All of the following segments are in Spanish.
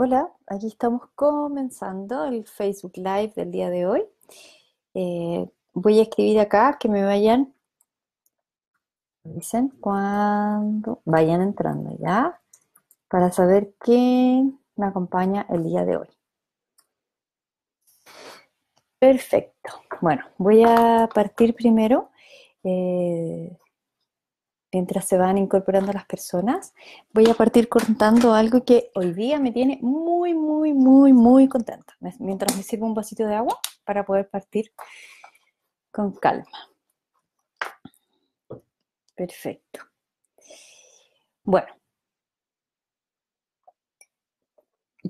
Hola, aquí estamos comenzando el Facebook Live del día de hoy. Voy a escribir acá que me dicen cuando vayan entrando ya, para saber quién me acompaña el día de hoy. Perfecto. Bueno, voy a partir primero, eh, mientras se van incorporando las personas, voy a partir contando algo que hoy día me tiene muy, muy, muy, muy contenta. Mientras me sirvo un vasito de agua para poder partir con calma. Perfecto. Bueno,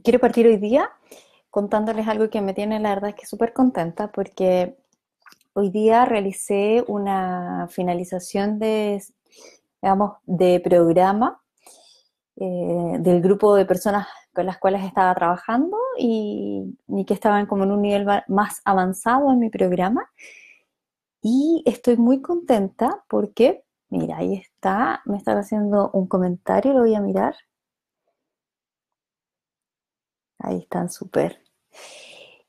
quiero partir hoy día contándoles algo que me tiene la verdad es que súper contenta porque hoy día realicé una finalización digamos, de programa del grupo de personas con las cuales estaba trabajando y que estaban como en un nivel más avanzado en mi programa. Y estoy muy contenta porque, mira, ahí está, me están haciendo un comentario, lo voy a mirar. Ahí están súper.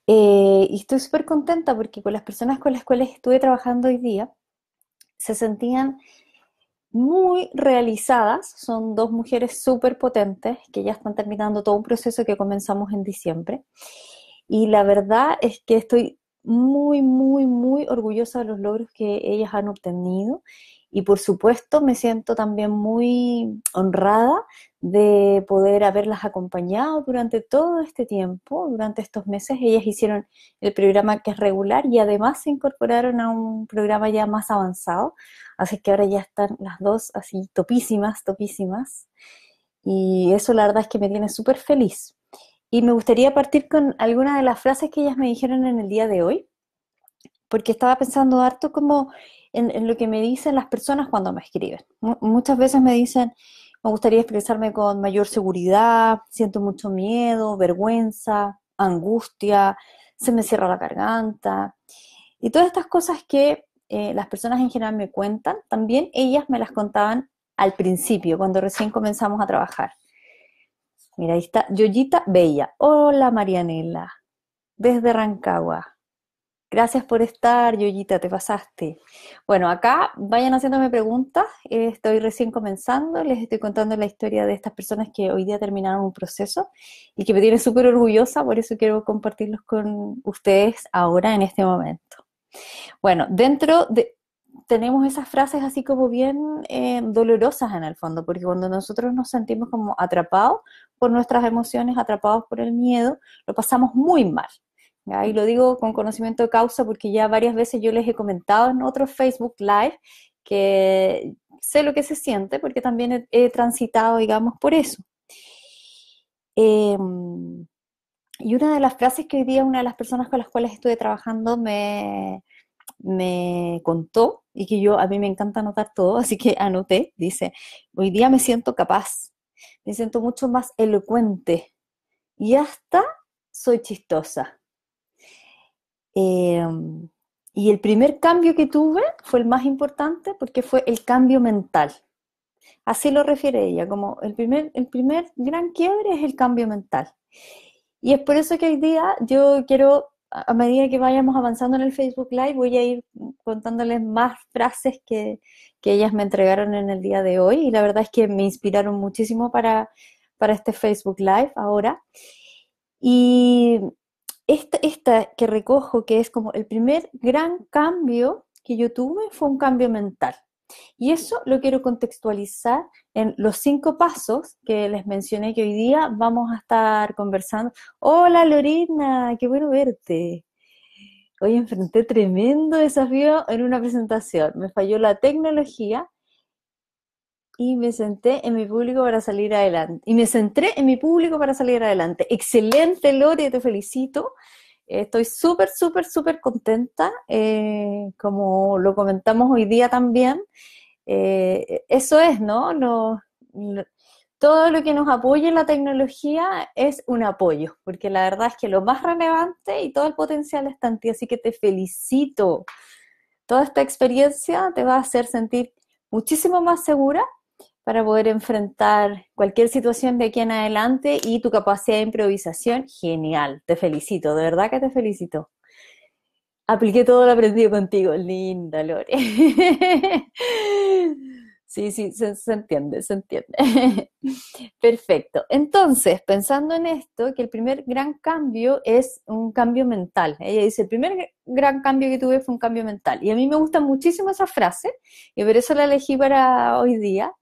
Y estoy súper contenta porque con las personas con las cuales estuve trabajando hoy día se sentían muy realizadas. Son dos mujeres súper potentes que ya están terminando todo un proceso que comenzamos en diciembre. Y la verdad es que estoy muy, muy, muy orgullosa de los logros que ellas han obtenido. Y por supuesto me siento también muy honrada de poder haberlas acompañado durante todo este tiempo, durante estos meses. Ellas hicieron el programa que es regular y además se incorporaron a un programa ya más avanzado. Así que ahora ya están las dos así topísimas, topísimas. Y eso la verdad es que me tiene súper feliz. Y me gustaría partir con alguna de las frases que ellas me dijeron en el día de hoy, porque estaba pensando harto como en lo que me dicen las personas cuando me escriben. Muchas veces me dicen, me gustaría expresarme con mayor seguridad, siento mucho miedo, vergüenza, angustia, se me cierra la garganta. Y todas estas cosas que las personas en general me cuentan, también ellas me las contaban al principio, cuando recién comenzamos a trabajar. Mira, ahí está Yoyita Bella. Hola Marianela, desde Rancagua. Gracias por estar, Yoyita, te pasaste. Bueno, acá vayan haciéndome preguntas. Estoy recién comenzando, les estoy contando la historia de estas personas que hoy día terminaron un proceso y que me tiene súper orgullosa, por eso quiero compartirlos con ustedes ahora en este momento. Bueno, tenemos esas frases así como bien dolorosas en el fondo, porque cuando nosotros nos sentimos como atrapados por nuestras emociones, atrapados por el miedo, lo pasamos muy mal. ¿Ya? Y lo digo con conocimiento de causa porque ya varias veces yo les he comentado en otros Facebook Live que sé lo que se siente porque también he transitado, digamos, por eso. Eh, y una de las frases que hoy día una de las personas con las cuales estuve trabajando me contó y que a mí me encanta anotar todo, así que anoté, dice, hoy día me siento capaz, me siento mucho más elocuente y hasta soy chistosa. Eh, y el primer cambio que tuve fue el más importante porque fue el cambio mental. Así lo refiere ella, como el primer gran quiebre es el cambio mental. Y es por eso que hoy día yo quiero, a medida que vayamos avanzando en el Facebook Live, voy a ir contándoles más frases que ellas me entregaron en el día de hoy. Y la verdad es que me inspiraron muchísimo para este Facebook Live ahora. Y esta que recojo, que es como el primer gran cambio que yo tuve, fue un cambio mental. Y eso lo quiero contextualizar en los 5 pasos que les mencioné que hoy día vamos a estar conversando. Hola Lorena, qué bueno verte. Hoy enfrenté tremendo desafío en una presentación. Me falló la tecnología y me senté en mi público para salir adelante. Y me centré en mi público para salir adelante. Excelente, Lore, te felicito. Estoy súper, súper, súper contenta. Como lo comentamos hoy día también, eso es, ¿no? Todo lo que nos apoye en la tecnología es un apoyo, porque la verdad es que lo más relevante y todo el potencial está en ti, así que te felicito. Toda esta experiencia te va a hacer sentir muchísimo más segura para poder enfrentar cualquier situación de aquí en adelante y tu capacidad de improvisación, genial, te felicito, de verdad que te felicito. Apliqué todo lo aprendido contigo, linda Lore. Sí, sí, se entiende, se entiende. Perfecto. Entonces, pensando en esto, que el primer gran cambio es un cambio mental. Ella dice, el primer gran cambio que tuve fue un cambio mental. Y a mí me gusta muchísimo esa frase, y por eso la elegí para hoy día,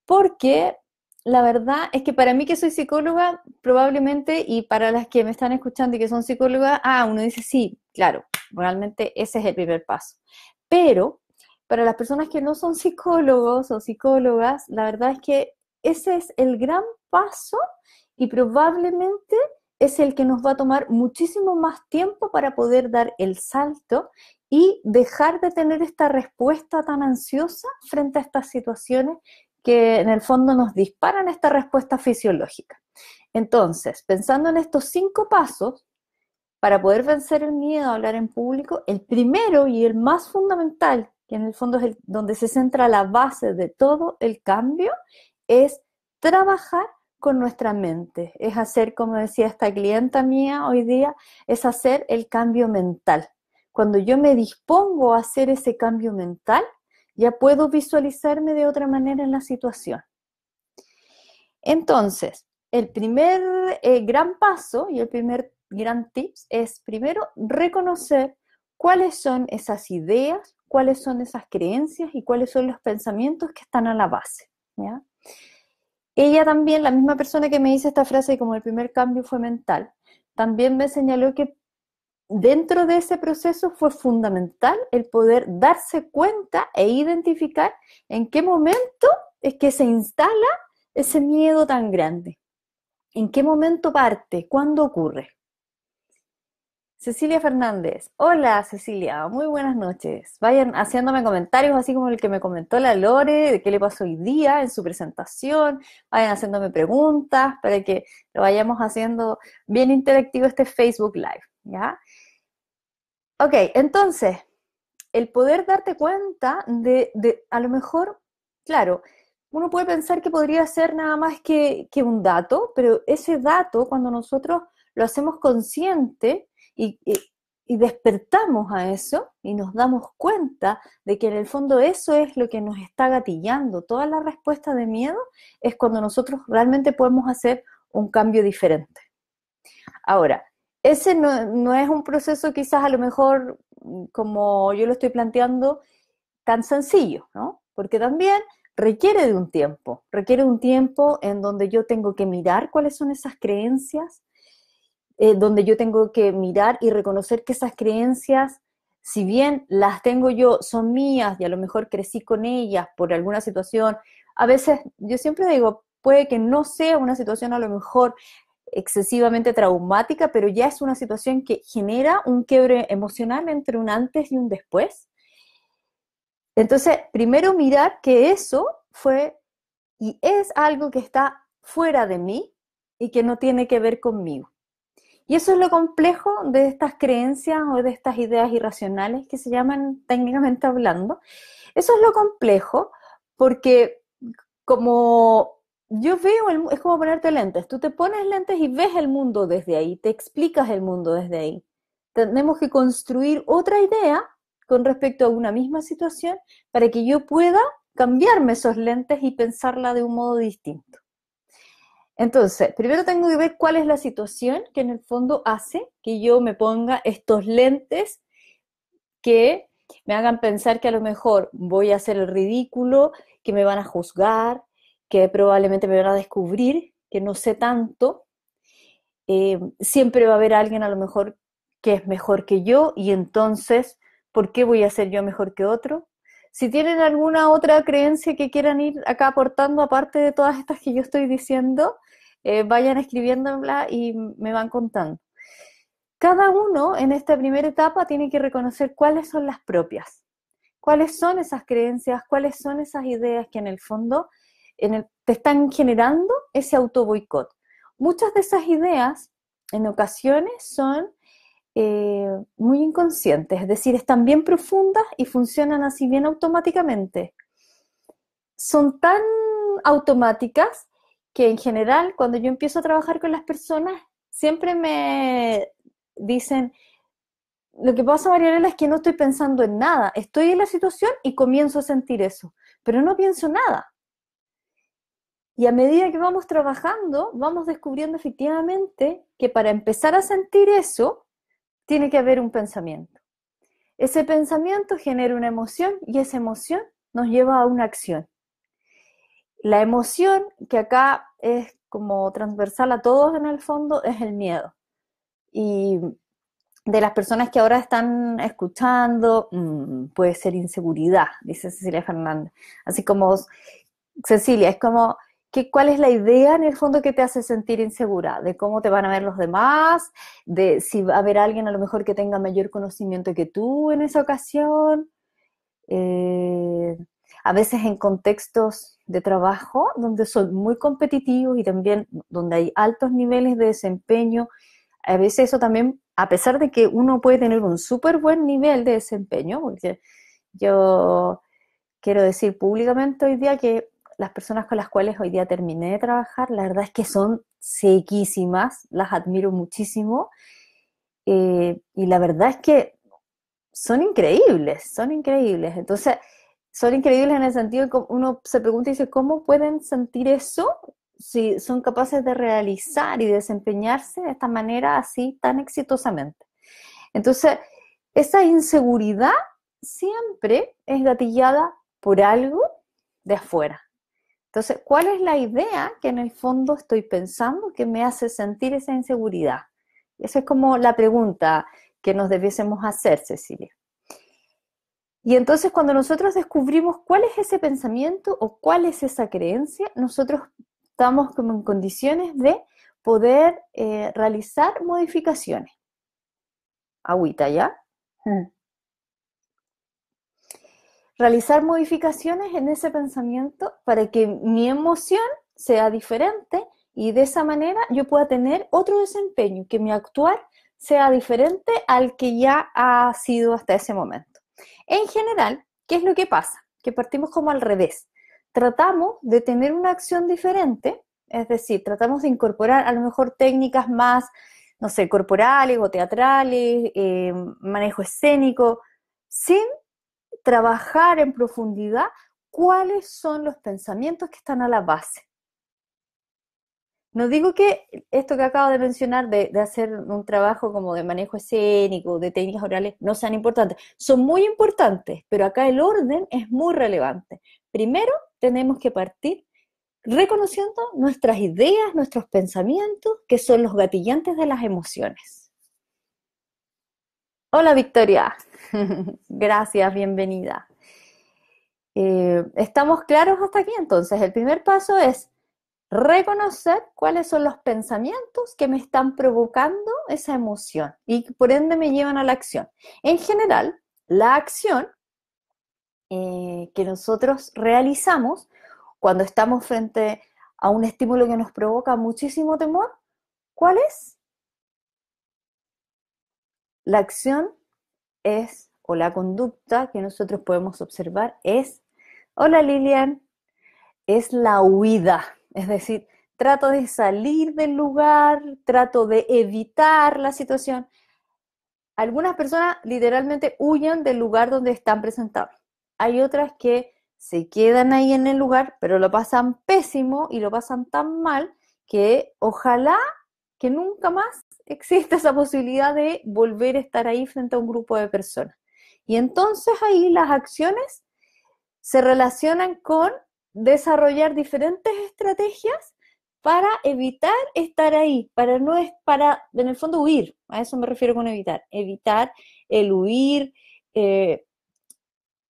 porque la verdad es que para mí que soy psicóloga, probablemente, y para las que me están escuchando y que son psicólogas, uno dice, sí, claro, realmente ese es el primer paso. Pero para las personas que no son psicólogos o psicólogas, la verdad es que ese es el gran paso y probablemente es el que nos va a tomar muchísimo más tiempo para poder dar el salto y dejar de tener esta respuesta tan ansiosa frente a estas situaciones que en el fondo nos disparan esta respuesta fisiológica. Entonces, pensando en estos 5 pasos, para poder vencer el miedo a hablar en público, el primero y el más fundamental, que en el fondo es donde se centra la base de todo el cambio, es trabajar con nuestra mente. Es hacer, como decía esta clienta mía hoy día, es hacer el cambio mental. Cuando yo me dispongo a hacer ese cambio mental, ya puedo visualizarme de otra manera en la situación. Entonces, el primer gran paso y el primer gran tips es primero reconocer cuáles son esas ideas, cuáles son esas creencias y cuáles son los pensamientos que están a la base. ¿Ya? Ella también, la misma persona que me dice esta frase, como el primer cambio fue mental, también me señaló que dentro de ese proceso fue fundamental el poder darse cuenta e identificar en qué momento es que se instala ese miedo tan grande. ¿En qué momento parte? ¿Cuándo ocurre? Cecilia Fernández. Hola Cecilia, muy buenas noches. Vayan haciéndome comentarios así como el que me comentó la Lore, de qué le pasó hoy día en su presentación. Vayan haciéndome preguntas para que lo vayamos haciendo bien interactivo este Facebook Live. ¿Ya? Ok, entonces, el poder darte cuenta a lo mejor, claro, uno puede pensar que podría ser nada más que un dato, pero ese dato, cuando nosotros lo hacemos consciente y despertamos a eso y nos damos cuenta de que en el fondo eso es lo que nos está gatillando, toda la respuesta de miedo, es cuando nosotros realmente podemos hacer un cambio diferente. Ahora, ese no es un proceso quizás a lo mejor como yo lo estoy planteando tan sencillo, ¿no? Porque también requiere un tiempo en donde yo tengo que mirar cuáles son esas creencias, donde yo tengo que mirar y reconocer que esas creencias, si bien las tengo yo, son mías y a lo mejor crecí con ellas por alguna situación, a veces yo siempre digo, puede que no sea una situación a lo mejor excesivamente traumática, pero ya es una situación que genera un quiebre emocional entre un antes y un después. Entonces, primero mirar que eso fue y es algo que está fuera de mí y que no tiene que ver conmigo. Y eso es lo complejo de estas creencias o de estas ideas irracionales que se llaman técnicamente hablando. Eso es lo complejo porque como yo veo, es como ponerte lentes, tú te pones lentes y ves el mundo desde ahí, te explicas el mundo desde ahí. Tenemos que construir otra idea con respecto a una misma situación para que yo pueda cambiarme esos lentes y pensarla de un modo distinto. Entonces, primero tengo que ver cuál es la situación que en el fondo hace que yo me ponga estos lentes que me hagan pensar que a lo mejor voy a hacer el ridículo, que me van a juzgar, que probablemente me van a descubrir, que no sé tanto. Siempre va a haber alguien a lo mejor que es mejor que yo y entonces, ¿por qué voy a ser yo mejor que otro? Si tienen alguna otra creencia que quieran ir acá aportando, aparte de todas estas que yo estoy diciendo, vayan escribiéndola y me van contando. Cada uno en esta primera etapa tiene que reconocer cuáles son las propias, cuáles son esas creencias, cuáles son esas ideas que en el fondo te están generando ese autoboicot. Muchas de esas ideas en ocasiones son muy inconscientes, es decir, están bien profundas y funcionan así bien automáticamente. son tan automáticas que en general cuando yo empiezo a trabajar con las personas siempre me dicen, lo que pasa, Marianela, es que no estoy pensando en nada, estoy en la situación y comienzo a sentir eso, pero no pienso nada. Y a medida que vamos trabajando, vamos descubriendo efectivamente que para empezar a sentir eso, tiene que haber un pensamiento. Ese pensamiento genera una emoción y esa emoción nos lleva a una acción. La emoción, que acá es como transversal a todos en el fondo, es el miedo. Y de las personas que ahora están escuchando, puede ser inseguridad, dice Cecilia Fernández. Así como, Cecilia, es como, ¿cuál es la idea en el fondo que te hace sentir insegura? De cómo te van a ver los demás, de si va a haber alguien a lo mejor que tenga mayor conocimiento que tú en esa ocasión. Eh, a veces en contextos de trabajo donde son muy competitivos y también donde hay altos niveles de desempeño, a veces eso también, a pesar de que uno puede tener un súper buen nivel de desempeño, porque yo quiero decir públicamente hoy día que las personas con las cuales hoy día terminé de trabajar, la verdad es que son sequísimas, las admiro muchísimo, y la verdad es que son increíbles, son increíbles. Entonces, son increíbles en el sentido de que uno se pregunta y dice, ¿cómo pueden sentir eso si son capaces de realizar y desempeñarse de esta manera así tan exitosamente? Entonces, esa inseguridad siempre es gatillada por algo de afuera. Entonces, ¿cuál es la idea que en el fondo estoy pensando que me hace sentir esa inseguridad? Esa es como la pregunta que nos debiésemos hacer, Cecilia. Y entonces cuando nosotros descubrimos cuál es ese pensamiento o cuál es esa creencia, nosotros estamos como en condiciones de poder realizar modificaciones. Agüita, ¿ya? Realizar modificaciones en ese pensamiento para que mi emoción sea diferente y de esa manera yo pueda tener otro desempeño, que mi actuar sea diferente al que ya ha sido hasta ese momento. En general, ¿qué es lo que pasa? Que partimos como al revés. Tratamos de tener una acción diferente, es decir, tratamos de incorporar a lo mejor técnicas más, no sé, corporales o teatrales, manejo escénico, sin trabajar en profundidad cuáles son los pensamientos que están a la base. No digo que esto que acabo de mencionar de hacer un trabajo como de manejo escénico, de técnicas orales, no sean importantes. Son muy importantes, pero acá el orden es muy relevante. Primero tenemos que partir reconociendo nuestras ideas, nuestros pensamientos, que son los gatillantes de las emociones. Hola Victoria, gracias, bienvenida. ¿Estamos claros hasta aquí? Entonces, el primer paso es reconocer cuáles son los pensamientos que me están provocando esa emoción y por ende me llevan a la acción. En general, la acción que nosotros realizamos cuando estamos frente a un estímulo que nos provoca muchísimo temor, ¿cuál es? La acción es, o la conducta que nosotros podemos observar es, hola Lilian, es la huida, es decir, trato de salir del lugar, trato de evitar la situación. Algunas personas literalmente huyen del lugar donde están presentados. Hay otras que se quedan ahí en el lugar, pero lo pasan pésimo y lo pasan tan mal que ojalá que nunca más exista esa posibilidad de volver a estar ahí frente a un grupo de personas. Y entonces ahí las acciones se relacionan con desarrollar diferentes estrategias para evitar estar ahí, para en el fondo huir, a eso me refiero con evitar el huir,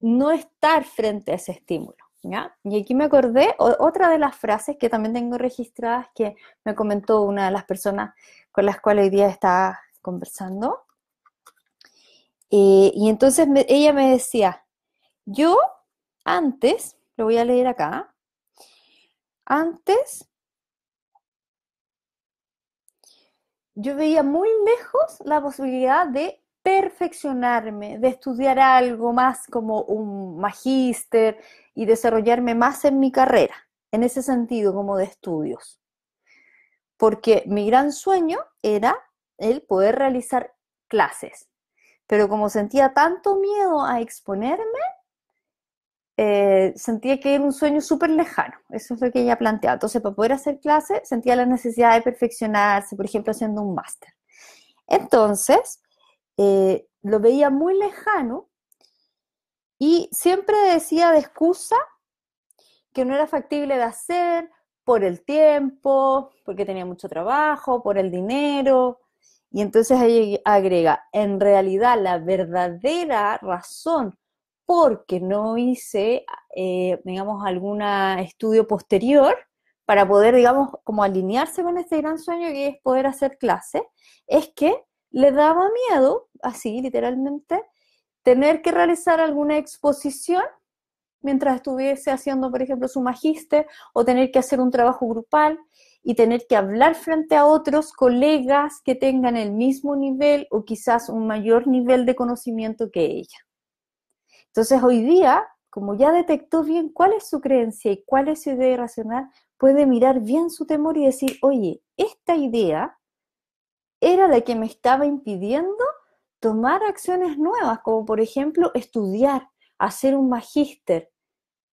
no estar frente a ese estímulo. ¿Ya? Y aquí me acordé otra de las frases que también tengo registradas que me comentó una de las personas con las cuales hoy día estaba conversando. Y entonces ella me decía, yo antes, lo voy a leer acá, antes yo veía muy lejos la posibilidad de perfeccionarme, de estudiar algo más como un magíster y desarrollarme más en mi carrera, en ese sentido como de estudios. Porque mi gran sueño era el poder realizar clases, pero como sentía tanto miedo a exponerme, sentía que era un sueño súper lejano, eso es lo que ella planteaba. Entonces, para poder hacer clases, sentía la necesidad de perfeccionarse, por ejemplo, haciendo un máster. Entonces, lo veía muy lejano y siempre decía de excusa que no era factible de hacer por el tiempo, porque tenía mucho trabajo, por el dinero. Y entonces ahí agrega, en realidad la verdadera razón porque no hice, digamos, algún estudio posterior para poder, digamos, como alinearse con este gran sueño que es poder hacer clase, es que le daba miedo, así literalmente, tener que realizar alguna exposición mientras estuviese haciendo, por ejemplo, su magíster, o tener que hacer un trabajo grupal y tener que hablar frente a otros colegas que tengan el mismo nivel o quizás un mayor nivel de conocimiento que ella. Entonces, hoy día, como ya detectó bien cuál es su creencia y cuál es su idea irracional, puede mirar bien su temor y decir, oye, esta idea era la que me estaba impidiendo tomar acciones nuevas, como por ejemplo estudiar, hacer un magíster,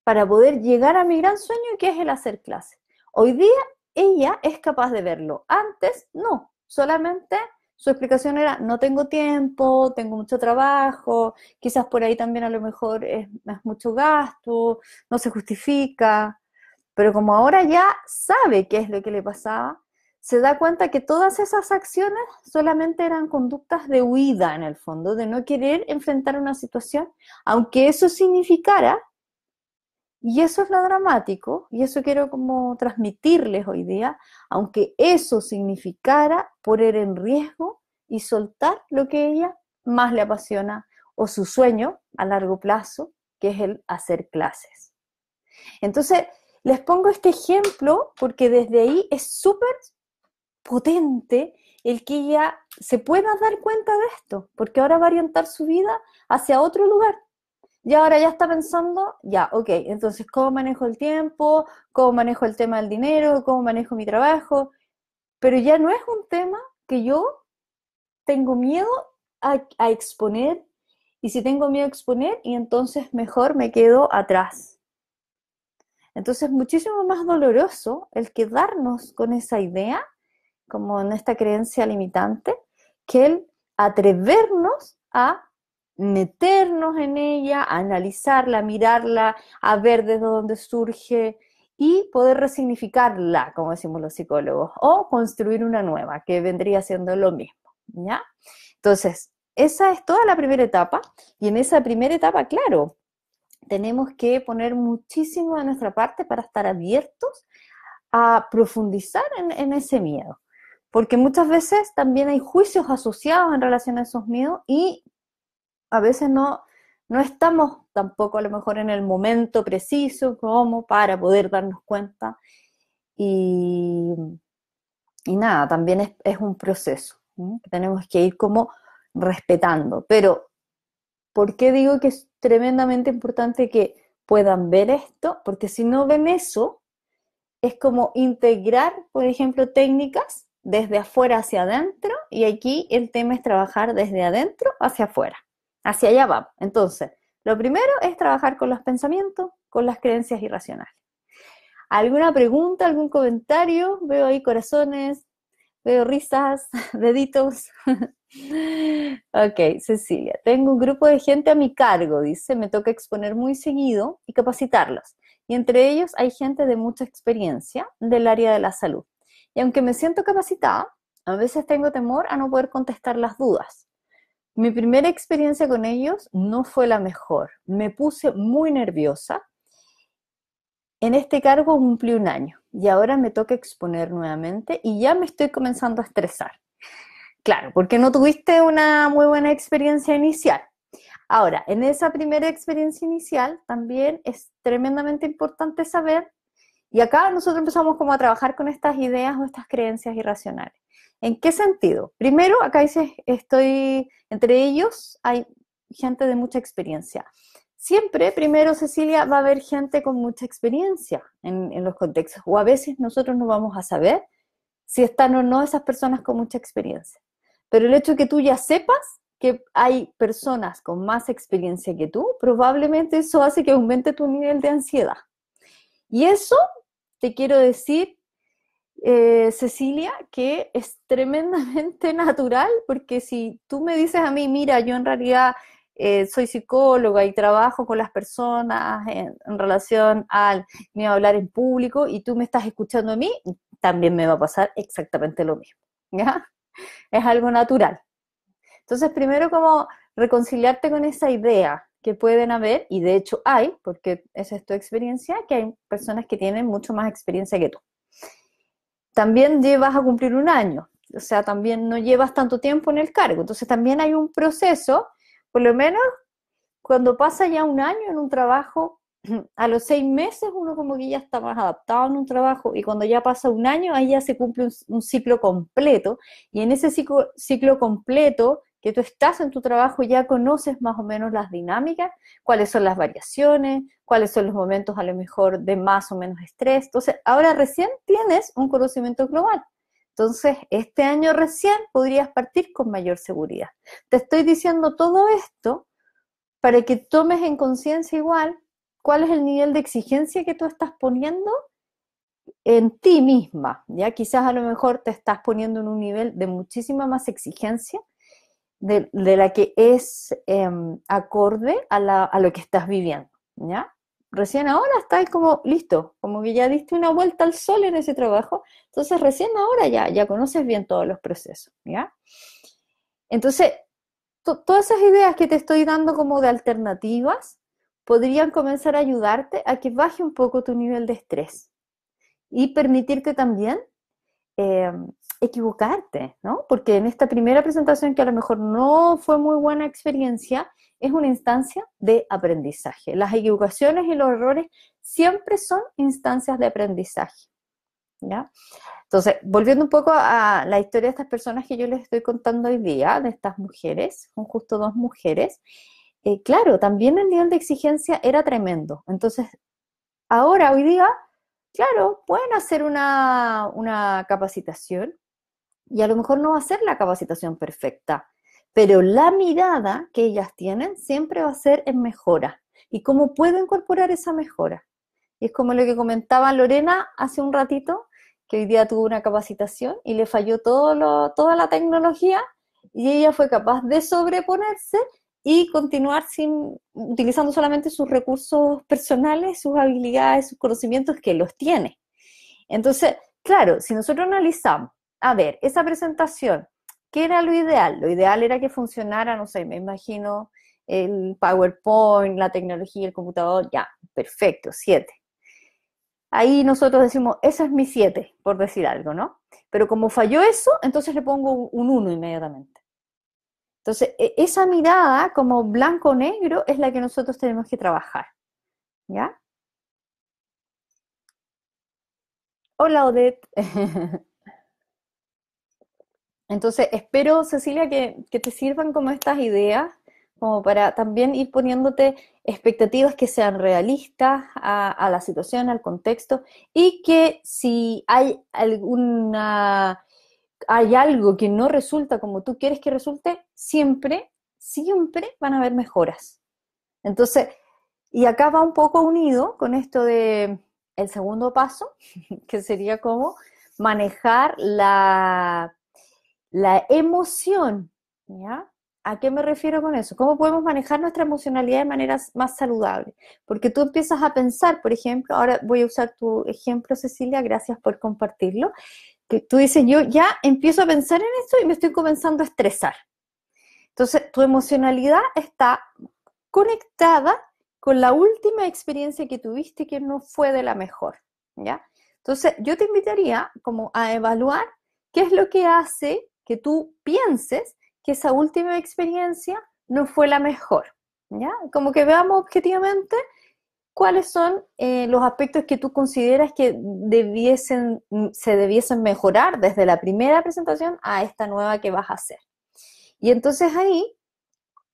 para poder llegar a mi gran sueño, que es el hacer clases. Hoy día ella es capaz de verlo. Antes no, solamente su explicación era no tengo tiempo, tengo mucho trabajo, quizás por ahí también a lo mejor es mucho gasto, no se justifica, pero como ahora ya sabe qué es lo que le pasaba, se da cuenta que todas esas acciones solamente eran conductas de huida en el fondo, de no querer enfrentar una situación, aunque eso significara, y eso es lo dramático, y eso quiero como transmitirles hoy día, aunque eso significara poner en riesgo y soltar lo que a ella más le apasiona o su sueño a largo plazo, que es el hacer clases. Entonces, les pongo este ejemplo porque desde ahí es súper potente el que ella se pueda dar cuenta de esto, porque ahora va a orientar su vida hacia otro lugar. Y ahora ya está pensando, ya, ok, entonces, ¿cómo manejo el tiempo? ¿Cómo manejo el tema del dinero? ¿Cómo manejo mi trabajo? Pero ya no es un tema que yo tengo miedo a exponer, y si tengo miedo a exponer, y entonces mejor me quedo atrás. Entonces, es muchísimo más doloroso el quedarnos con esa idea, como en esta creencia limitante, que el atrevernos a meternos en ella, a analizarla, a mirarla, a ver desde dónde surge y poder resignificarla, como decimos los psicólogos, o construir una nueva, que vendría siendo lo mismo, ¿ya? Entonces, esa es toda la primera etapa, y en esa primera etapa, claro, tenemos que poner muchísimo de nuestra parte para estar abiertos a profundizar en ese miedo. Porque muchas veces también hay juicios asociados en relación a esos miedos y a veces no estamos tampoco a lo mejor en el momento preciso como para poder darnos cuenta. Y, y nada, también es un proceso, ¿sí? Que tenemos que ir como respetando. Pero, ¿por qué digo que es tremendamente importante que puedan ver esto? Porque si no ven eso, es como integrar, por ejemplo, técnicas desde afuera hacia adentro, y aquí el tema es trabajar desde adentro hacia afuera. Hacia allá vamos. Entonces, lo primero es trabajar con los pensamientos, con las creencias irracionales. ¿Alguna pregunta, algún comentario? Veo ahí corazones, veo risas, deditos. Ok, Cecilia. Tengo un grupo de gente a mi cargo, dice, me toca exponer muy seguido y capacitarlos. Y entre ellos hay gente de mucha experiencia del área de la salud. Y aunque me siento capacitada, a veces tengo temor a no poder contestar las dudas. Mi primera experiencia con ellos no fue la mejor. Me puse muy nerviosa. En este cargo cumplí un año y ahora me toca exponer nuevamente y ya me estoy comenzando a estresar. Claro, porque no tuviste una muy buena experiencia inicial. Ahora, en esa primera experiencia inicial también es tremendamente importante saber Y acá nosotros empezamos como a trabajar con estas ideas o estas creencias irracionales. ¿En qué sentido? Primero, acá dice, entre ellos hay gente de mucha experiencia. Siempre, primero, Cecilia, va a haber gente con mucha experiencia en los contextos, o a veces nosotros no vamos a saber si están o no esas personas con mucha experiencia. Pero el hecho de que tú ya sepas que hay personas con más experiencia que tú, probablemente eso hace que aumente tu nivel de ansiedad. Y eso, te quiero decir, Cecilia, que es tremendamente natural, porque si tú me dices a mí, mira, yo en realidad soy psicóloga y trabajo con las personas en relación al miedo a hablar en público y tú me estás escuchando a mí, también me va a pasar exactamente lo mismo, ¿ya? Es algo natural. Entonces, primero como reconciliarte con esa idea que pueden haber, y de hecho hay, porque esa es tu experiencia, que hay personas que tienen mucho más experiencia que tú. También llevas a cumplir un año, o sea, también no llevas tanto tiempo en el cargo, entonces también hay un proceso, por lo menos cuando pasa ya un año en un trabajo, a los 6 meses uno como que ya está más adaptado en un trabajo y cuando ya pasa un año ahí ya se cumple un ciclo completo y en ese ciclo completo que tú estás en tu trabajo ya conoces más o menos las dinámicas, cuáles son las variaciones, cuáles son los momentos a lo mejor de más o menos estrés. Entonces ahora recién tienes un conocimiento global. Entonces, este año recién podrías partir con mayor seguridad. Te estoy diciendo todo esto para que tomes en conciencia igual cuál es el nivel de exigencia que tú estás poniendo en ti misma, ¿ya? Quizás a lo mejor te estás poniendo en un nivel de muchísima más exigencia de la que es acorde a lo que estás viviendo, ¿ya? Recién ahora estás como listo, como que ya diste una vuelta al sol en ese trabajo, entonces recién ahora ya conoces bien todos los procesos, ¿ya? Entonces, todas esas ideas que te estoy dando como de alternativas podrían comenzar a ayudarte a que baje un poco tu nivel de estrés y permitirte también eh, equivocarte, ¿no? Porque en esta primera presentación, que a lo mejor no fue muy buena experiencia, es una instancia de aprendizaje. Las equivocaciones y los errores siempre son instancias de aprendizaje, ¿ya? Entonces, volviendo un poco a la historia de estas personas que yo les estoy contando hoy día, de estas mujeres, son justo dos mujeres, claro, también el nivel de exigencia era tremendo. Entonces, ahora, hoy día, claro, pueden hacer una capacitación y a lo mejor no va a ser la capacitación perfecta, pero la mirada que ellas tienen siempre va a ser en mejora. ¿Y cómo puedo incorporar esa mejora? Y es como lo que comentaba Lorena hace un ratito, que hoy día tuvo una capacitación y le falló toda la tecnología y ella fue capaz de sobreponerse y continuar utilizando solamente sus recursos personales, sus habilidades, sus conocimientos que los tiene. Entonces, claro, si nosotros analizamos, a ver, esa presentación, ¿qué era lo ideal? Lo ideal era que funcionara, no sé, me imagino el PowerPoint, la tecnología, el computador, ya, perfecto, 7. Ahí nosotros decimos, esa es mi 7, por decir algo, ¿no? Pero como falló eso, entonces le pongo un 1 inmediatamente. Entonces, esa mirada como blanco-negro es la que nosotros tenemos que trabajar, ¿ya? Hola, Odette. Entonces, espero, Cecilia, que te sirvan como estas ideas, como para también ir poniéndote expectativas que sean realistas a la situación, al contexto, y que si hay algo que no resulta como tú quieres que resulte, siempre van a haber mejoras. Entonces, y acá va un poco unido con esto de el segundo paso, que sería como manejar la emoción, ¿ya? ¿A qué me refiero con eso? ¿Cómo podemos manejar nuestra emocionalidad de manera más saludable? Porque tú empiezas a pensar, por ejemplo, ahora voy a usar tu ejemplo, Cecilia, gracias por compartirlo, que tú dices, yo ya empiezo a pensar en esto y me estoy comenzando a estresar. Entonces, tu emocionalidad está conectada con la última experiencia que tuviste que no fue de la mejor, ¿ya? Entonces, yo te invitaría como a evaluar qué es lo que hace que tú pienses que esa última experiencia no fue la mejor, ¿ya? Como que veamos objetivamente cuáles son los aspectos que tú consideras que se debiesen mejorar desde la primera presentación a esta nueva que vas a hacer. Y entonces ahí,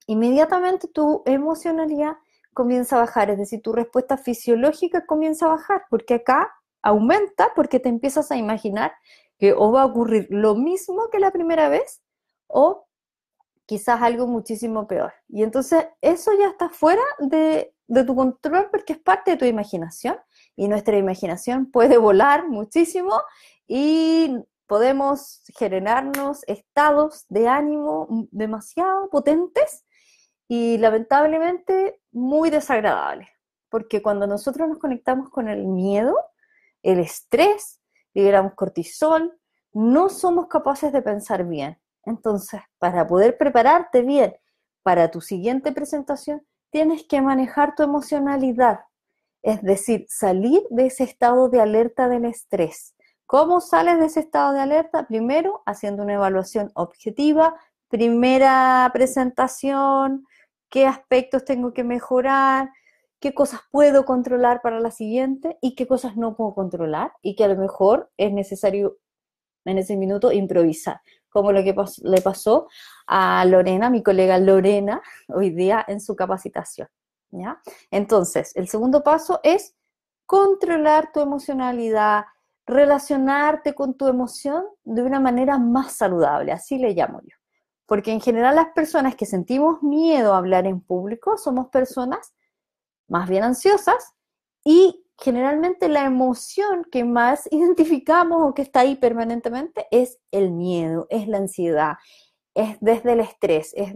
inmediatamente tu emocionalidad comienza a bajar, es decir, tu respuesta fisiológica comienza a bajar, porque acá aumenta porque te empiezas a imaginar que o va a ocurrir lo mismo que la primera vez o quizás algo muchísimo peor. Y entonces eso ya está fuera de tu control porque es parte de tu imaginación y nuestra imaginación puede volar muchísimo y podemos generarnos estados de ánimo demasiado potentes y lamentablemente muy desagradables. Porque cuando nosotros nos conectamos con el miedo, el estrés, liberamos cortisol, no somos capaces de pensar bien. Entonces, para poder prepararte bien para tu siguiente presentación, tienes que manejar tu emocionalidad, es decir, salir de ese estado de alerta del estrés. ¿Cómo sales de ese estado de alerta? Primero, haciendo una evaluación objetiva, primera presentación, qué aspectos tengo que mejorar, qué cosas puedo controlar para la siguiente y qué cosas no puedo controlar y que a lo mejor es necesario en ese minuto improvisar, como lo que le pasó a Lorena, mi colega Lorena, hoy día en su capacitación. ¿Ya? Entonces, el segundo paso es controlar tu emocionalidad, relacionarte con tu emoción de una manera más saludable, así le llamo yo. Porque en general las personas que sentimos miedo a hablar en público somos personas más bien ansiosas y generalmente la emoción que más identificamos o que está ahí permanentemente es el miedo, es la ansiedad, es desde el estrés, es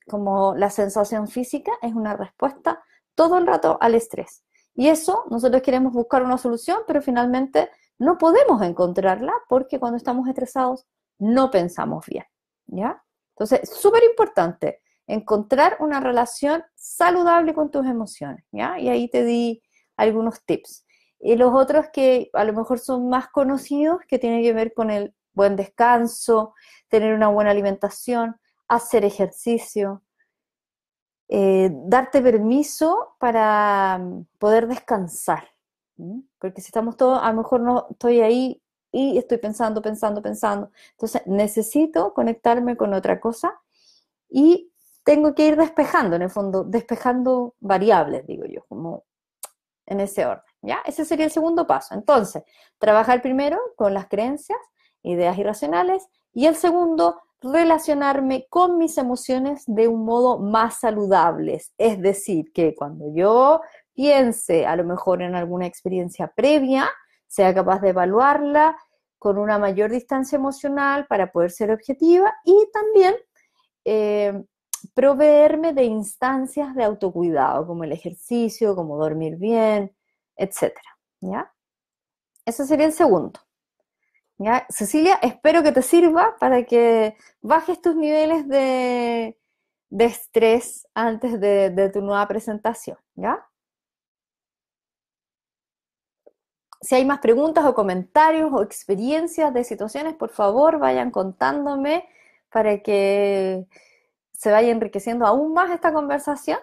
como la sensación física, es una respuesta todo el rato al estrés. Y eso nosotros queremos buscar una solución, pero finalmente no podemos encontrarla porque cuando estamos estresados no pensamos bien, ¿ya? Entonces, súper importante encontrar una relación saludable con tus emociones, ¿ya? Y ahí te di algunos tips. Y los otros que a lo mejor son más conocidos, que tienen que ver con el buen descanso, tener una buena alimentación, hacer ejercicio, darte permiso para poder descansar. Porque si estamos todos, a lo mejor no estoy ahí y estoy pensando, pensando, pensando. Entonces necesito conectarme con otra cosa y tengo que ir despejando, en el fondo, despejando variables, digo yo, como en ese orden, ¿ya? Ese sería el segundo paso. Entonces, trabajar primero con las creencias, ideas irracionales, y el segundo, relacionarme con mis emociones de un modo más saludable. Es decir, que cuando yo piense a lo mejor en alguna experiencia previa, sea capaz de evaluarla con una mayor distancia emocional para poder ser objetiva y también eh, proveerme de instancias de autocuidado, como el ejercicio, como dormir bien, etcétera, ¿ya? Ese sería el segundo, ¿ya? Cecilia, espero que te sirva para que bajes tus niveles de estrés antes de tu nueva presentación, ¿ya? Si hay más preguntas o comentarios o experiencias de situaciones, por favor vayan contándome para que se vaya enriqueciendo aún más esta conversación.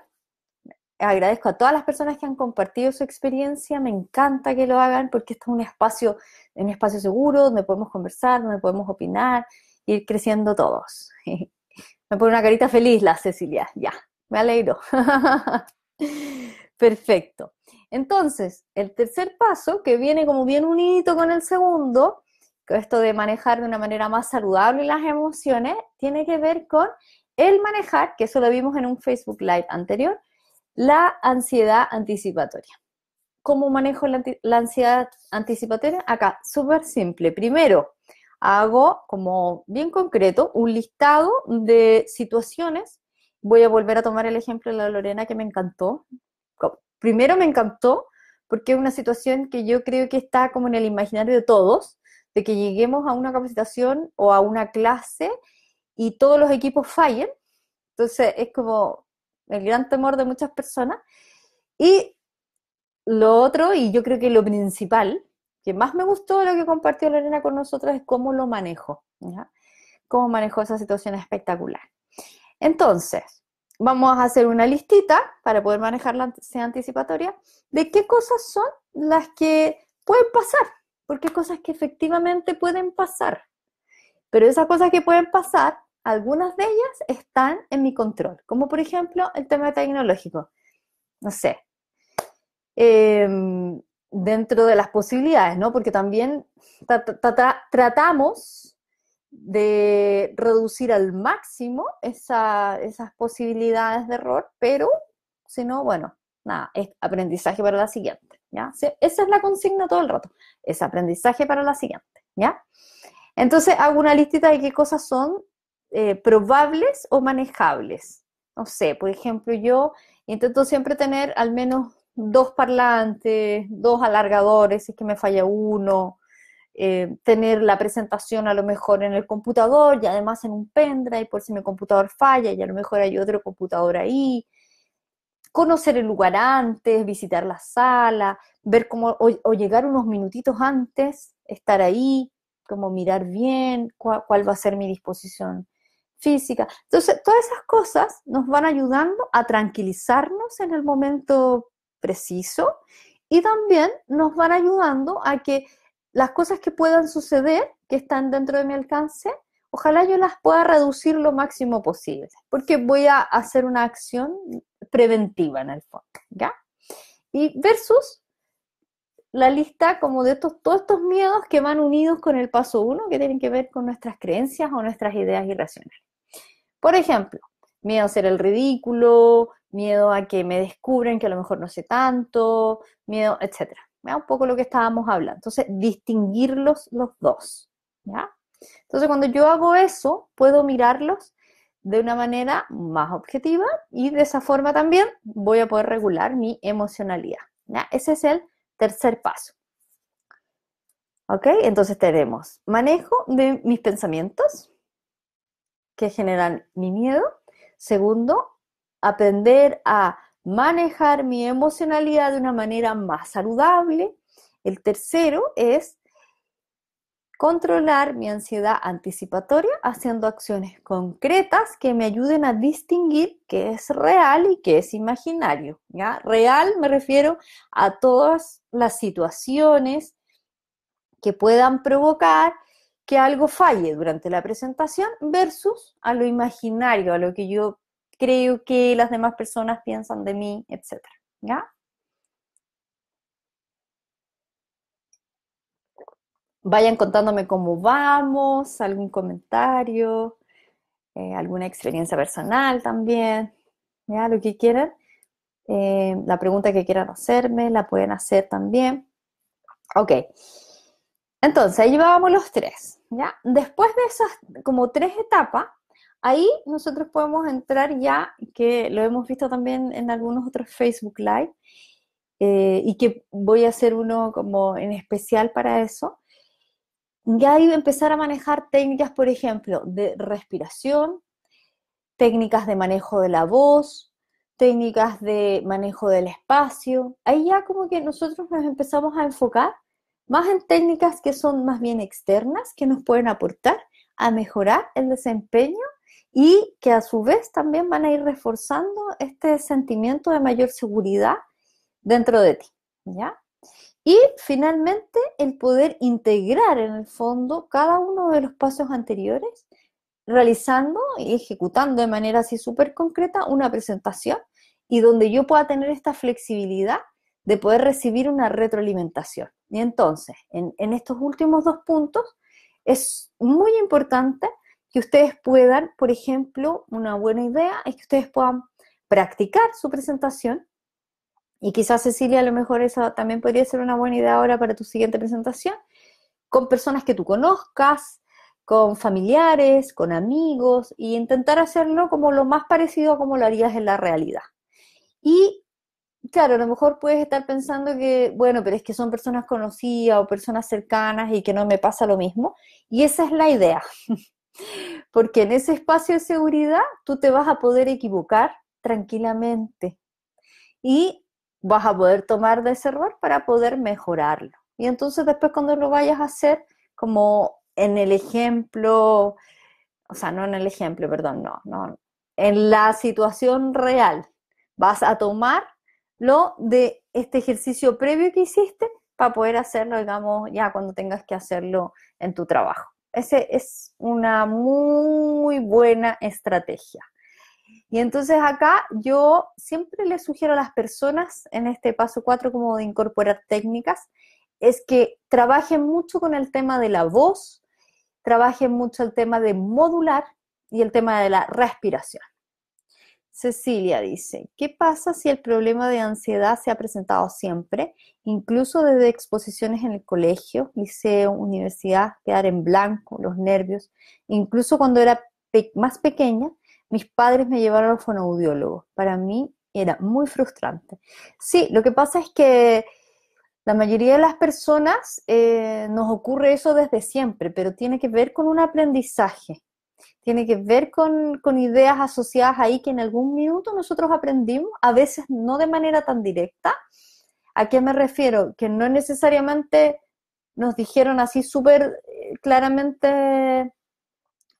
Agradezco a todas las personas que han compartido su experiencia, me encanta que lo hagan porque este es un espacio seguro donde podemos conversar, donde podemos opinar, ir creciendo todos. Me pone una carita feliz la Cecilia, ya, me alegro. Perfecto. Entonces, el tercer paso, que viene como bien unidito con el segundo, con esto de manejar de una manera más saludable las emociones, tiene que ver con el manejar, que eso lo vimos en un Facebook Live anterior, la ansiedad anticipatoria. ¿Cómo manejo la ansiedad anticipatoria? Acá, súper simple. Primero, hago como bien concreto un listado de situaciones. Voy a volver a tomar el ejemplo de la Lorena que me encantó. Primero me encantó porque es una situación que yo creo que está como en el imaginario de todos, de que lleguemos a una capacitación o a una clase y todos los equipos fallen. Entonces es como el gran temor de muchas personas. Y lo otro, y yo creo que lo principal, que más me gustó de lo que compartió Lorena con nosotros, es cómo lo manejo, ¿ya? Cómo manejo esa situación espectacular. Entonces, vamos a hacer una listita para poder manejar la ansiedad anticipatoria de qué cosas son las que pueden pasar, porque hay cosas que efectivamente pueden pasar. Pero esas cosas que pueden pasar, algunas de ellas están en mi control, como por ejemplo el tema tecnológico. No sé, dentro de las posibilidades, ¿no? Porque también tratamos de reducir al máximo esas posibilidades de error, pero si no, bueno, nada, es aprendizaje para la siguiente, ¿ya? Esa es la consigna todo el rato, es aprendizaje para la siguiente, ¿ya? Entonces hago una listita de qué cosas son probables o manejables. No sé, por ejemplo, yo intento siempre tener al menos 2 parlantes, 2 alargadores, si es que me falla uno, tener la presentación a lo mejor en el computador y además en un pendrive por si mi computador falla y a lo mejor hay otro computador ahí, conocer el lugar antes, visitar la sala, ver cómo, o llegar unos minutitos antes, estar ahí, como mirar bien cuál va a ser mi disposición física. Entonces, todas esas cosas nos van ayudando a tranquilizarnos en el momento preciso y también nos van ayudando a que las cosas que puedan suceder, que están dentro de mi alcance, ojalá yo las pueda reducir lo máximo posible, porque voy a hacer una acción preventiva en el fondo, ¿ya? Y versus la lista como de todos estos miedos que van unidos con el paso 1, que tienen que ver con nuestras creencias o nuestras ideas irracionales. Por ejemplo, miedo a hacer el ridículo, miedo a que me descubren que a lo mejor no sé tanto, miedo, etcétera. ¿Ya? Un poco lo que estábamos hablando. Entonces, distinguirlos los dos, ¿ya? Entonces, cuando yo hago eso, puedo mirarlos de una manera más objetiva y de esa forma también voy a poder regular mi emocionalidad, ¿ya? Ese es el tercer paso. ¿Ok? Entonces tenemos manejo de mis pensamientos que generan mi miedo. Segundo, aprender a manejar mi emocionalidad de una manera más saludable. El tercero es controlar mi ansiedad anticipatoria haciendo acciones concretas que me ayuden a distinguir qué es real y qué es imaginario, ¿ya? Real me refiero a todas las situaciones que puedan provocar que algo falle durante la presentación versus a lo imaginario, a lo que yo creo que las demás personas piensan de mí, etc. ¿Ya? Vayan contándome cómo vamos, algún comentario, alguna experiencia personal también, ¿ya? Lo que quieran. La pregunta que quieran hacerme, la pueden hacer también. Ok. Entonces, ahí llevábamos los tres, ¿ya? Después de esas como 3 etapas, ahí nosotros podemos entrar ya, que lo hemos visto también en algunos otros Facebook Live, y que voy a hacer uno como en especial para eso. Ya ahí empezar a manejar técnicas, por ejemplo, de respiración, técnicas de manejo de la voz, técnicas de manejo del espacio. Ahí ya como que nosotros nos empezamos a enfocar más en técnicas que son más bien externas, que nos pueden aportar a mejorar el desempeño y que a su vez también van a ir reforzando este sentimiento de mayor seguridad dentro de ti, ¿ya? Y finalmente el poder integrar en el fondo cada uno de los pasos anteriores realizando y ejecutando de manera así súper concreta una presentación y donde yo pueda tener esta flexibilidad de poder recibir una retroalimentación. Y entonces, en estos últimos 2 puntos, es muy importante que ustedes puedan, por ejemplo, una buena idea es que ustedes puedan practicar su presentación y quizás Cecilia a lo mejor esa también podría ser una buena idea ahora para tu siguiente presentación, con personas que tú conozcas, con familiares, con amigos, y intentar hacerlo como lo más parecido a como lo harías en la realidad. Y claro, a lo mejor puedes estar pensando que, bueno, pero es que son personas conocidas o personas cercanas y que no me pasa lo mismo. Y esa es la idea, porque en ese espacio de seguridad tú te vas a poder equivocar tranquilamente y vas a poder tomar de ese error para poder mejorarlo. Y entonces después cuando lo vayas a hacer, como en el ejemplo, o sea, no en el ejemplo, perdón, no, en la situación real. Vas a tomarlo de este ejercicio previo que hiciste para poder hacerlo, digamos, ya cuando tengas que hacerlo en tu trabajo. Esa es una muy buena estrategia. Y entonces acá yo siempre le sugiero a las personas en este paso 4 como de incorporar técnicas, es que trabajen mucho con el tema de la voz, trabajen mucho el tema de modular y el tema de la respiración. Cecilia dice, ¿qué pasa si el problema de ansiedad se ha presentado siempre, incluso desde exposiciones en el colegio, liceo, universidad, quedar en blanco, los nervios? Incluso cuando era más pequeña, mis padres me llevaron al fonoaudiólogo. Para mí era muy frustrante. Sí, lo que pasa es que la mayoría de las personas nos ocurre eso desde siempre, pero tiene que ver con un aprendizaje. Tiene que ver con ideas asociadas ahí que en algún minuto nosotros aprendimos, a veces no de manera tan directa. ¿A qué me refiero? Que no necesariamente nos dijeron así súper claramente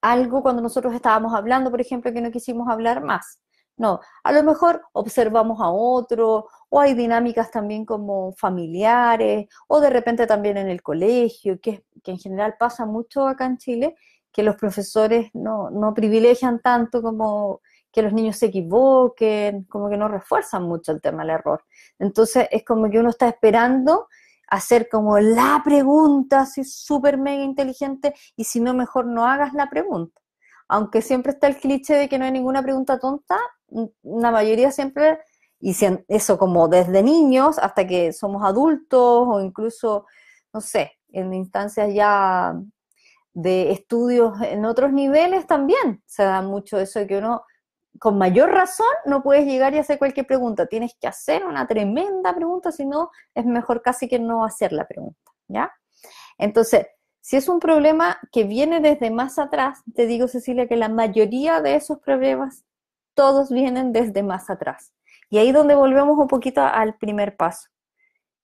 algo cuando nosotros estábamos hablando, por ejemplo, que no quisimos hablar más. No, a lo mejor observamos a otro, o hay dinámicas también como familiares, o de repente también en el colegio, que en general pasa mucho acá en Chile, que los profesores no privilegian tanto como que los niños se equivoquen, como que no refuerzan mucho el tema del error. Entonces es como que uno está esperando hacer como la pregunta así súper mega inteligente, y si no, mejor no hagas la pregunta. Aunque siempre está el cliché de que no hay ninguna pregunta tonta, la mayoría siempre, y eso como desde niños hasta que somos adultos o incluso, no sé, en instancias ya de estudios en otros niveles también se da mucho eso de que uno con mayor razón no puedes llegar y hacer cualquier pregunta, tienes que hacer una tremenda pregunta, si no es mejor casi que no hacer la pregunta, ¿ya? Entonces, si es un problema que viene desde más atrás, te digo, Cecilia, que la mayoría de esos problemas, todos vienen desde más atrás. Y ahí donde volvemos un poquito al primer paso,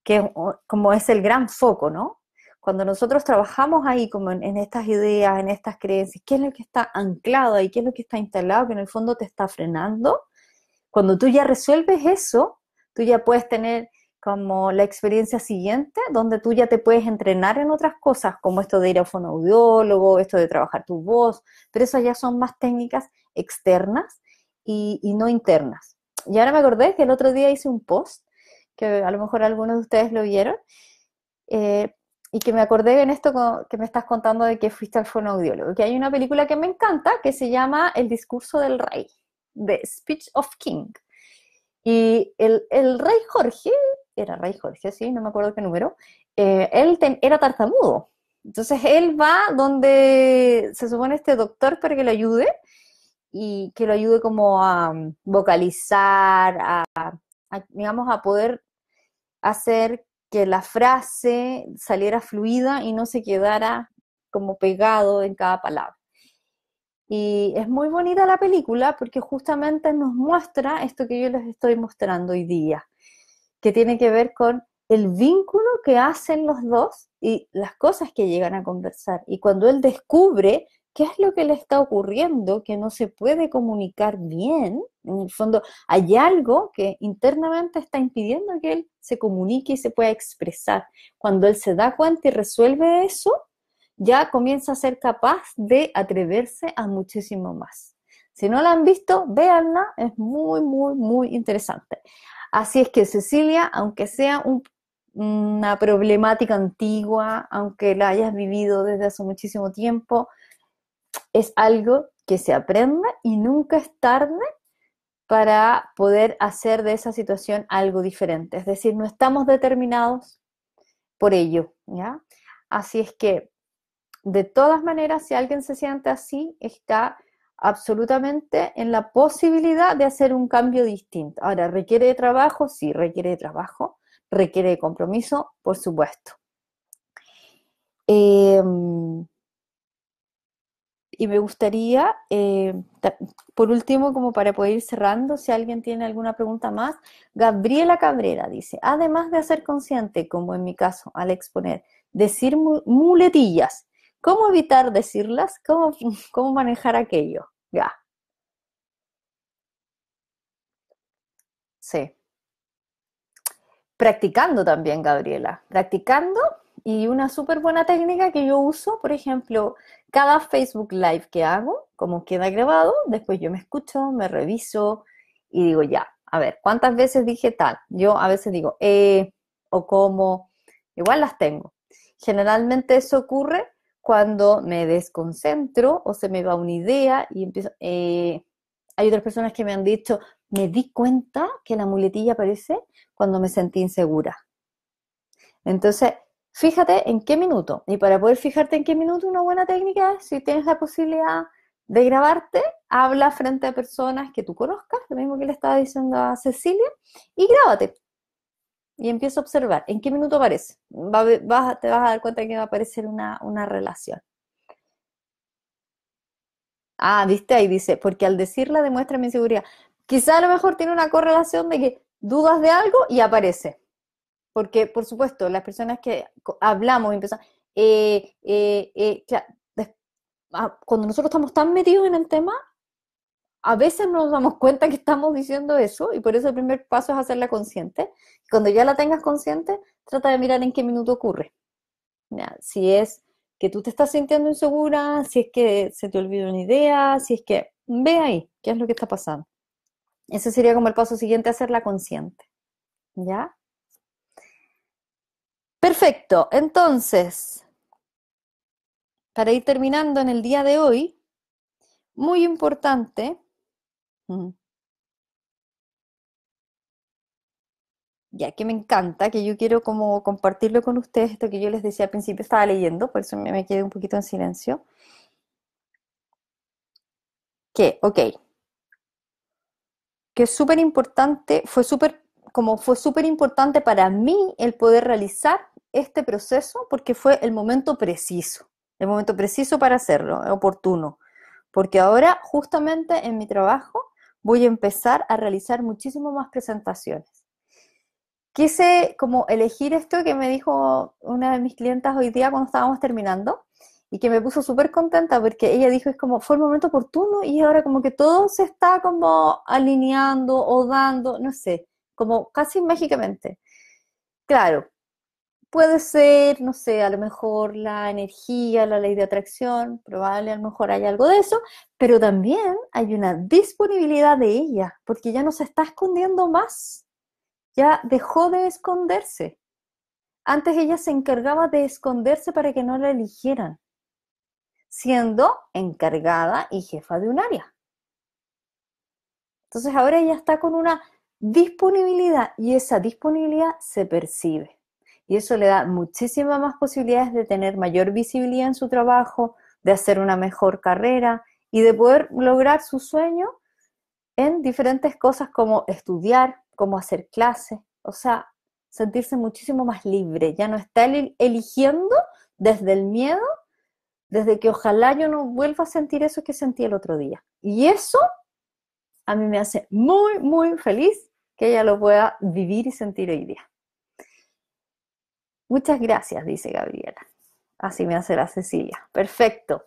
que como es el gran foco, ¿no? Cuando nosotros trabajamos ahí como en estas ideas, en estas creencias, ¿qué es lo que está anclado ahí? ¿Qué es lo que está instalado que en el fondo te está frenando? Cuando tú ya resuelves eso, tú ya puedes tener como la experiencia siguiente, donde tú ya te puedes entrenar en otras cosas, como esto de ir a un fonoaudiólogo, esto de trabajar tu voz, pero esas ya son más técnicas externas y no internas. Y ahora me acordé que el otro día hice un post, que a lo mejor algunos de ustedes lo vieron, eh, y que me acordé en esto que me estás contando de que fuiste al fonoaudiólogo, que hay una película que me encanta que se llama El discurso del rey, The Speech of King. Y el rey Jorge, era rey Jorge, sí, no me acuerdo qué número, era tartamudo. Entonces él va donde se supone este doctor para que lo ayude y que lo ayude como a vocalizar, digamos, a poder hacer que la frase saliera fluida y no se quedara como pegado en cada palabra. Y es muy bonita la película porque justamente nos muestra esto que yo les estoy mostrando hoy día, que tiene que ver con el vínculo que hacen los dos y las cosas que llegan a conversar. Y cuando él descubre qué es lo que le está ocurriendo, que no se puede comunicar bien, en el fondo hay algo que internamente está impidiendo que él se comunique y se pueda expresar. Cuando él se da cuenta y resuelve eso, ya comienza a ser capaz de atreverse a muchísimo más. Si no la han visto, véanla, es muy, muy, muy interesante. Así es que Cecilia, aunque sea una problemática antigua, aunque la hayas vivido desde hace muchísimo tiempo, es algo que se aprende y nunca es tarde para poder hacer de esa situación algo diferente. Es decir, no estamos determinados por ello, ¿ya? Así es que de todas maneras, si alguien se siente así, está absolutamente en la posibilidad de hacer un cambio distinto. Ahora, ¿requiere de trabajo? Sí, requiere de trabajo. ¿Requiere de compromiso? Por supuesto. Eh, y me gustaría, por último, como para poder ir cerrando, si alguien tiene alguna pregunta más, Gabriela Cabrera dice, además de ser consciente, como en mi caso, al exponer, decir muletillas, ¿cómo evitar decirlas? ¿Cómo manejar aquello? Ya. sí. Practicando también, Gabriela, practicando y una súper buena técnica que yo uso, por ejemplo, cada Facebook Live que hago, como queda grabado, después yo me escucho, me reviso y digo, ya, a ver, ¿cuántas veces dije tal? Yo a veces digo, o como, igual las tengo. Generalmente eso ocurre cuando me desconcentro o se me va una idea y empiezo, hay otras personas que me han dicho, me di cuenta que la muletilla aparece cuando me sentí insegura. Entonces, fíjate en qué minuto. Y para poder fijarte en qué minuto, una buena técnica es, si tienes la posibilidad de grabarte, habla frente a personas que tú conozcas, lo mismo que le estaba diciendo a Cecilia, y grábate. Y empieza a observar en qué minuto aparece. Te vas a dar cuenta que va a aparecer una relación. Ah, viste, ahí dice, porque al decirla demuestra mi inseguridad. Quizá a lo mejor tiene una correlación de que dudas de algo y aparece. Porque, por supuesto, las personas que hablamos y empezamos, claro, cuando nosotros estamos tan metidos en el tema, a veces no nos damos cuenta que estamos diciendo eso y por eso el primer paso es hacerla consciente. Cuando ya la tengas consciente, trata de mirar en qué minuto ocurre. ¿Ya? Si es que tú te estás sintiendo insegura, si es que se te olvidó una idea, si es que ve ahí qué es lo que está pasando. Ese sería como el paso siguiente, hacerla consciente. ¿Ya? Perfecto. Entonces, para ir terminando en el día de hoy, muy importante, mm, ya que me encanta, que yo quiero como compartirlo con ustedes, esto que yo les decía al principio, estaba leyendo, por eso me quedé un poquito en silencio, que, ok, que es súper importante, fue súper importante para mí el poder realizar este proceso porque fue el momento preciso para hacerlo, oportuno, porque ahora justamente en mi trabajo voy a empezar a realizar muchísimo más presentaciones. Quise como elegir esto que me dijo una de mis clientas hoy día cuando estábamos terminando y que me puso súper contenta porque ella dijo, es como, fue el momento oportuno y ahora como que todo se está como alineando o dando, no sé, como casi mágicamente. Claro, puede ser, no sé, a lo mejor la energía, la ley de atracción, probable a lo mejor hay algo de eso, pero también hay una disponibilidad de ella porque ya no se está escondiendo más, ya dejó de esconderse. Antes ella se encargaba de esconderse para que no la eligieran, siendo encargada y jefa de un área. Entonces ahora ella está con una disponibilidad y esa disponibilidad se percibe. Y eso le da muchísimas más posibilidades de tener mayor visibilidad en su trabajo, de hacer una mejor carrera y de poder lograr su sueño en diferentes cosas como estudiar, como hacer clases, o sea, sentirse muchísimo más libre, ya no está eligiendo desde el miedo, desde que ojalá yo no vuelva a sentir eso que sentí el otro día. Y eso a mí me hace muy, muy feliz que ella lo pueda vivir y sentir hoy día. Muchas gracias, dice Gabriela. Así me hace la Cecilia. Perfecto.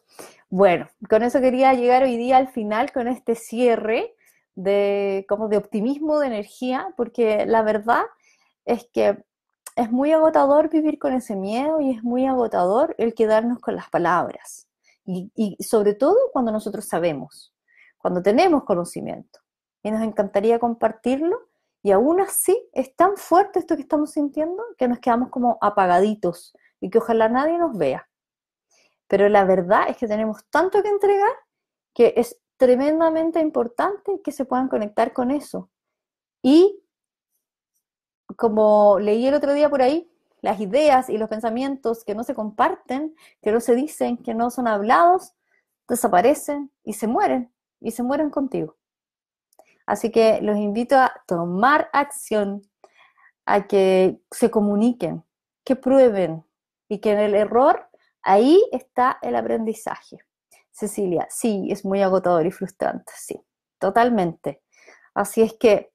Bueno, con eso quería llegar hoy día al final con este cierre de como de optimismo, de energía, porque la verdad es que es muy agotador vivir con ese miedo y es muy agotador el quedarnos con las palabras. Y sobre todo cuando nosotros sabemos, cuando tenemos conocimiento. Y nos encantaría compartirlo y aún así es tan fuerte esto que estamos sintiendo que nos quedamos como apagaditos y que ojalá nadie nos vea. Pero la verdad es que tenemos tanto que entregar que es tremendamente importante que se puedan conectar con eso. Y como leí el otro día por ahí, las ideas y los pensamientos que no se comparten, que no se dicen, que no son hablados, desaparecen y se mueren contigo. Así que los invito a tomar acción, a que se comuniquen, que prueben y que en el error ahí está el aprendizaje. Cecilia, sí, es muy agotador y frustrante, sí, totalmente. Así es que,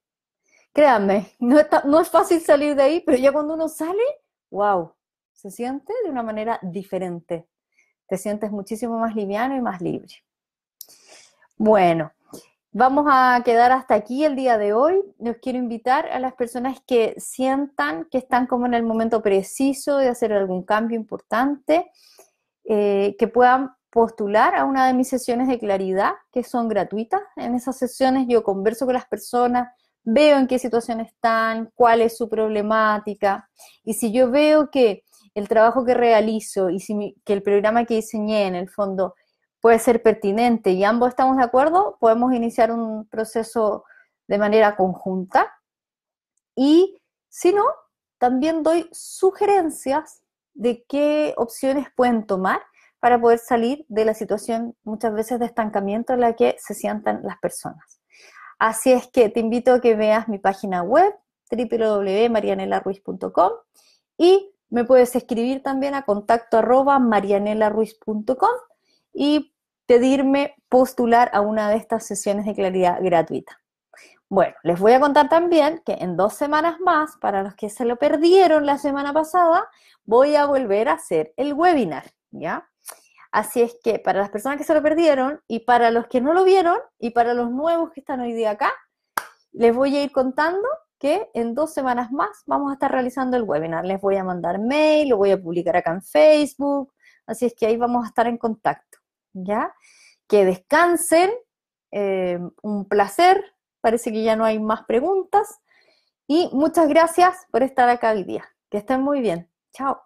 créanme, no es fácil salir de ahí, pero ya cuando uno sale, wow, se siente de una manera diferente. Te sientes muchísimo más liviano y más libre. Bueno, Vamos a quedar hasta aquí el día de hoy. Los quiero invitar a las personas que sientan que están como en el momento preciso de hacer algún cambio importante, que puedan postular a una de mis sesiones de claridad, que son gratuitas. En esas sesiones yo converso con las personas, veo en qué situación están, cuál es su problemática, y si yo veo que el trabajo que realizo y que el programa que diseñé en el fondo puede ser pertinente y ambos estamos de acuerdo, podemos iniciar un proceso de manera conjunta. Y si no, también doy sugerencias de qué opciones pueden tomar para poder salir de la situación muchas veces de estancamiento en la que se sientan las personas. Así es que te invito a que veas mi página web www.marianelaruiz.com y me puedes escribir también a contacto@marianelaruiz.com y pedirme postular a una de estas sesiones de claridad gratuita. Bueno, les voy a contar también que en 2 semanas más, para los que se lo perdieron la semana pasada, voy a volver a hacer el webinar, ¿ya? Así es que para las personas que se lo perdieron y para los que no lo vieron y para los nuevos que están hoy día acá, les voy a ir contando que en 2 semanas más vamos a estar realizando el webinar. Les voy a mandar mail, lo voy a publicar acá en Facebook, así es que ahí vamos a estar en contacto, ¿ya? Que descansen, un placer, parece que ya no hay más preguntas y muchas gracias por estar acá hoy día. Que estén muy bien. Chao.